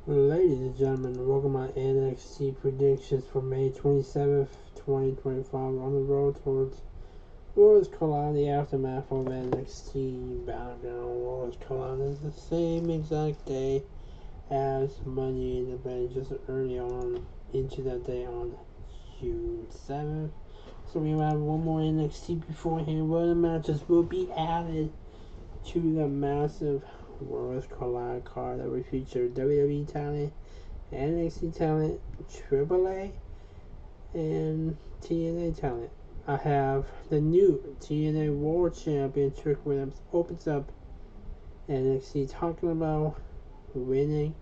Ladies and gentlemen, welcome to my NXT predictions for May 27th, 2025 on the road towards Worlds Collide, the aftermath of NXT Battleground. Worlds Collide is the same exact day as Money in the Bank, just early on into that day on June 7th. So we have one more NXT beforehand where the matches will be added to the massive Worlds Collide card that will feature WWE talent, NXT talent, AAA, and TNA talent. I have the new TNA World Champion Trick Williams opens up NXT talking about winning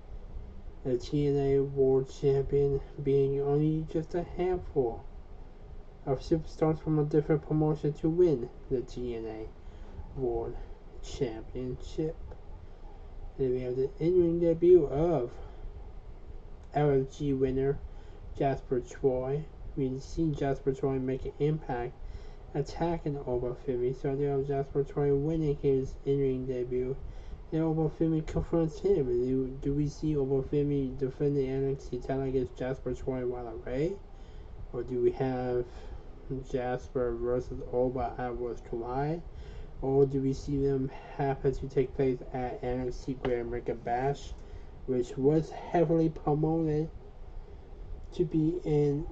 the TNA World Champion being only just a handful of superstars from a different promotion to win the TNA World Championship. And we have the in-ring debut of LFG winner Jasper Troy. We've seen Jasper Troy make an impact attacking Obafemi, so they have Jasper Troy winning his in-ring debut. And Obafemi confronts him. Do we see Obafemi defending NXT title against Jasper Troy while away? Or do we have Jasper versus Oba at Worlds Collide? Or do we see them happen to take place at NXT Great American Bash, which was heavily promoted to be in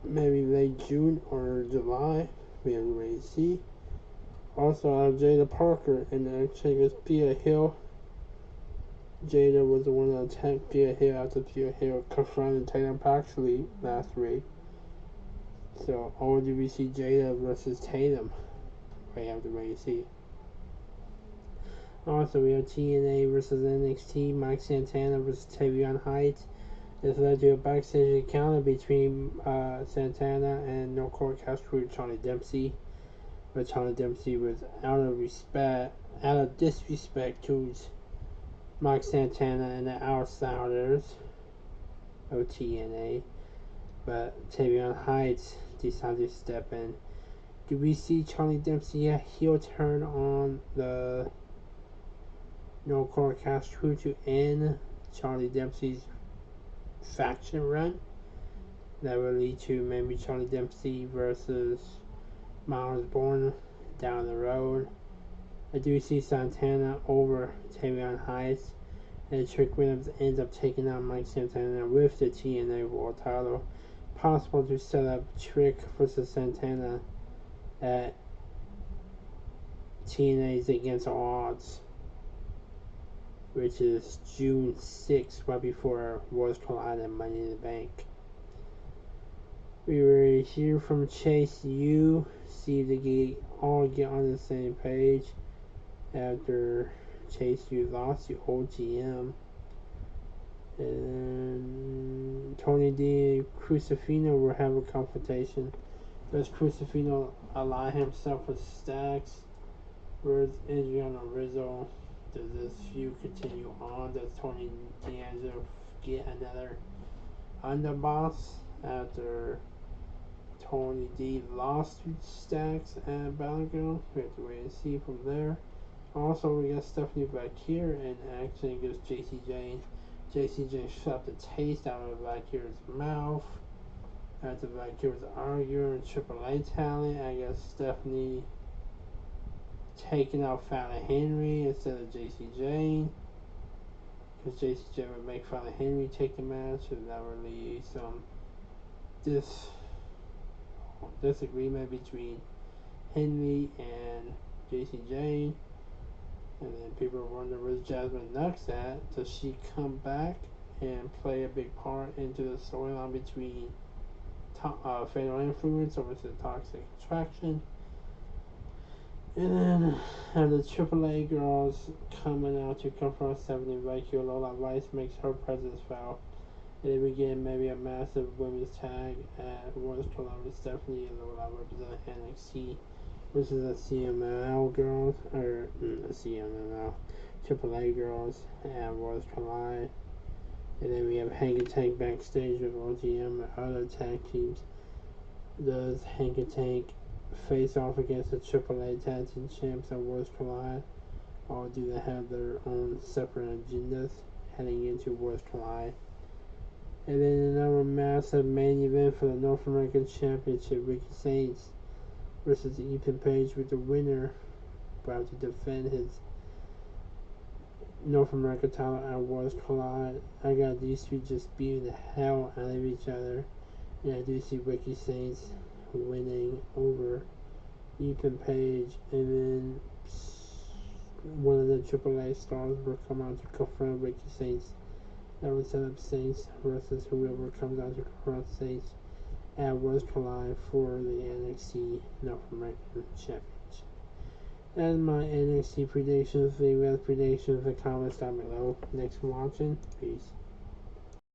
maybe late June or July? We have to wait and see. Also, Jada Parker in the exchange with Thea Hill. Jada was the one that attacked Thea Hill after Thea Hill confronted Tatum Paxley last week. So, or do we see Jada versus Tatum? We have to wait and see. Also, we have TNA versus NXT, Mike Santana versus Tavion Heights. This led to a backstage encounter between Santana and No Court Castro Charlie Dempsey. But Charlie Dempsey was out of disrespect to Mike Santana and the Outsiders of TNA. But Tavion Heights decided to step in. Do we see Charlie Dempsey a heel turn on the No Court Castro to end Charlie Dempsey's faction run? That will lead to maybe Charlie Dempsey versus Miles Bourne down the road. I do see Santana over Tavion Heights, and Trick Williams ends up taking out Mike Santana with the TNA World title. Possible to set up Trick versus Santana at TNA's Against All Odds, which is June 6th, right before Worlds Collide and Money in the Bank. We were hear from Chase U, see the all get on the same page after Chase U lost to OGM. And Tony D and Crucifino will have a confrontation. Does Crucifino ally himself with Stacks? Where's Adriano Rizzo? Does this feud continue on? Does Tony D'Angelo get another underboss after Tony D lost to Stacks at Battleground? We have to wait and see from there. Also, we got Stephanie Valkyrie in action against JC Jane. JC Jane slapped the taste out of Valkyrie's mouth. After Valkyrie was arguing AAA talent, I guess Stephanie taking out Fallon Henry instead of JC Jane. Because JC Jane would make Fallon Henry take the match, and that would lead some disagreement between Henry and JC Jane. And then people wonder where's Jasmine Knox at. Does she come back and play a big part into the storyline between Fatal Influence over to Toxic Attraction? And then have the AAA girls coming out to confront Stephanie Valkyrie. Lola Rice makes her presence felt. And then we get maybe a massive women's tag at Worlds Collide with Stephanie and Lola representing NXT versus the CMLL girls, or CMLL AAA girls at Worlds Collide. And then we have Hank and Tank backstage with OGM and other tag teams. Does Hank and Tank face off against the AAA tag team champs at Worlds Collide, or do they have their own separate agendas? heading into Worlds Collide. And then another massive main event for the North American Championship, Ricky Saints versus Ethan Page, with the winner about to defend his North American title at Worlds Collide. I got these two just beating the hell out of each other, and I do see Ricky Saints winning over Ethan Page, and then one of the AAA stars will come out to confront Ricky Saints. That would set up Saints versus whoever comes out to confront Saints at Worlds Collide for the NXT North American Championship. And my NXT predictions, the predictions, the comments down below. Thanks for watching. Peace.